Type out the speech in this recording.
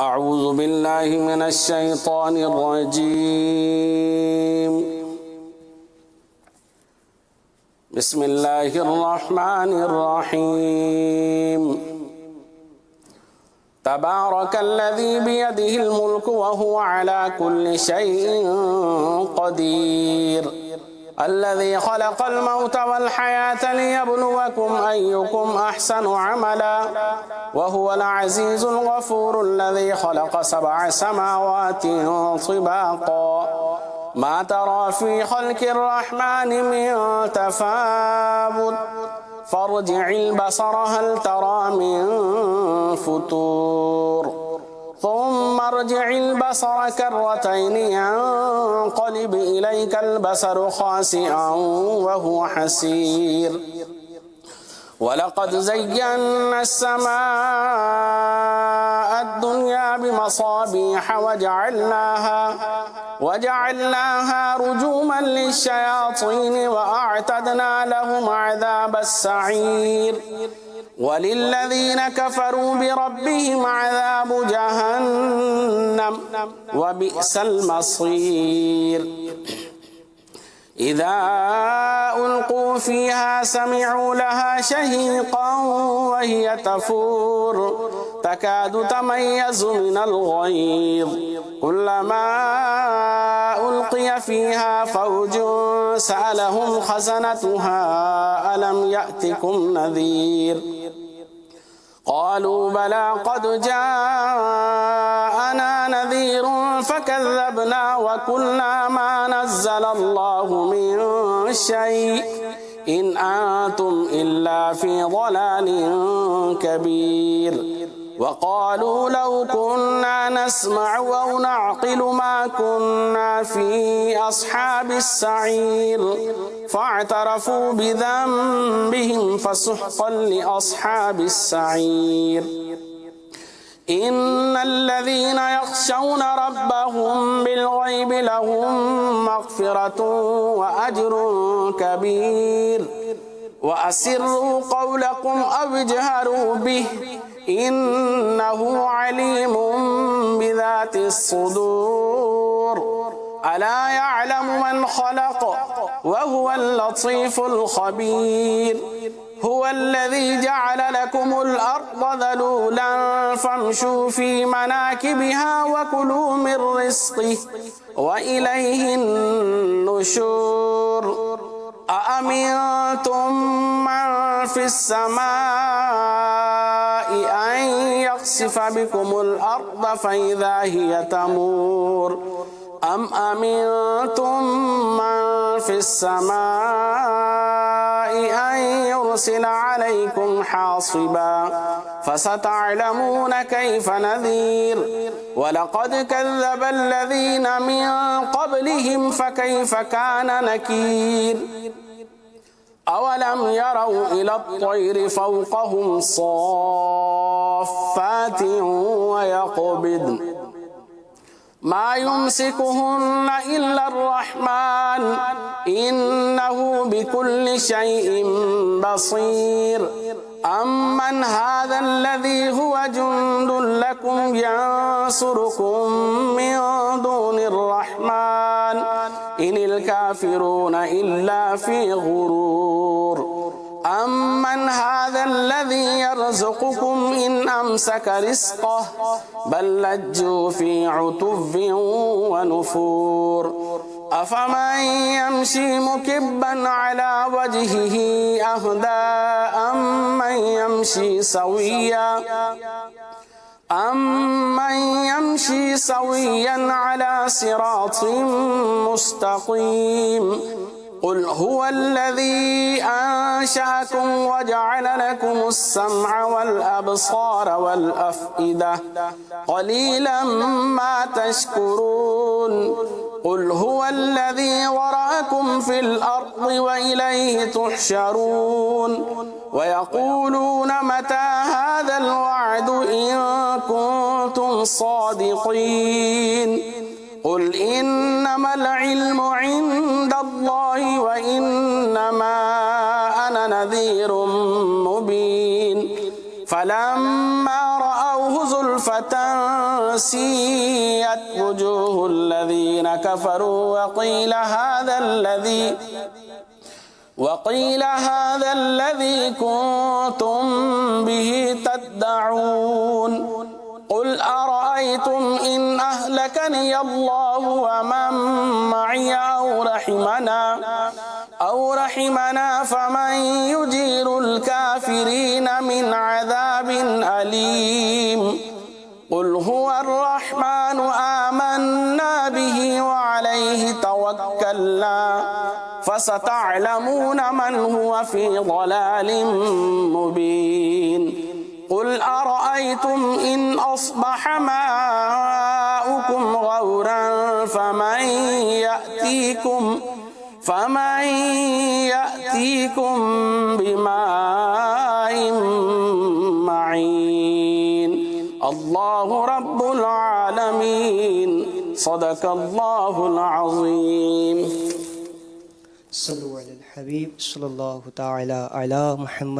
أعوذ بالله من الشيطان الرجيم. بسم الله الرحمن الرحيم. تبارك الذي بيده الملك وهو على كل شيء قدير. الذي خلق الموت والحياة ليبلوكم أيكم أحسن عملا وهو العزيز الغفور. الذي خلق 7 سماوات طباقا ما ترى في خلق الرحمن من تفاوت فارجع البصر هل ترى من فتور ثم ارجع البصر كرتين ينقلب إليك البصر خاسئا وهو حسير. ولقد زينا السماء الدنيا بمصابيح وجعلناها رجوما للشياطين وأعتدنا لهم عذاب السعير. وللذين كفروا بربهم عذاب جهنم وبئس المصير. إذا ألقوا فيها سمعوا لها شهيقا وهي تفور تكاد تميز من الغيظ كلما ألقي فيها فوج سألهم خزنتها ألم يأتكم نذير قالوا بلى قد جاءنا نذير فكذبنا وقلنا ما نزل الله من شيء إن أنتم إلا في ضلال كبير. وقالوا لو كنا نسمع أو نعقل ما كنا في أصحاب السعير فاعترفوا بذنبهم فسحقا لأصحاب السعير. إن الذين يخشون ربهم بالغيب لهم مغفرة وأجر كبير. وأسروا قولكم أو اجهروا به إنه عليم بذات الصدور. ألا يعلم من خلق وهو اللطيف الخبير. هو الذي جعل لكم الأرض ذلولا فامشوا في مناكبها وكلوا من رزقه وإليه النشور. أأمنتم من في السماء أن يخسف بكم الأرض فإذا هي تمور أم أمنتم من في السماء أن يرسل عليكم حاصبا فستعلمون كيف نذير. ولقد كذب الذين من قبلهم فكيف كان نكير. أولم يروا إلى الطير فوقهم صافات ويقبضن ما يمسكهن إلا الرحمن إنه بكل شيء بصير. أمن هذا الذي هو جند لكم ينصركم من دون الرحمن إن الكافرون إلا في غرور. أمن هذا الذي يرزقكم إن أمسك رزقه بل لجوا في عتو ونفور. أفمن يمشي مكبا على وجهه أهدى أمن يمشي سويا على صراط مستقيم. قل هو الذي أنشأكم وجعل لكم السمع والأبصار والأفئدة قليلا ما تشكرون. قل هو الذي ورأكم في الأرض وإليه تحشرون. ويقولون متى هذا الوعد إن كنتم صادقين. قل إنما العلم عند الله وإنما أنا نذير مبين. فلما رأوه زلفى غرفة سيئت وجوه الذين كفروا وقيل هذا الذي كنتم به تدعون قل أرأيتم إن أهلكني الله ومن معي أو رحمنا فمن يجير الكافرين من عذاب أليم قل هو الرحمن آمنا به وعليه توكلنا فستعلمون من هو في ضلال مبين قل أرأيتم إن أصبح ماؤكم غورا فمن يأتيكم بماء معين الله رب العالمين صدق الله العظيم. صلوا على الحبيب صلى الله تعالى على محمد.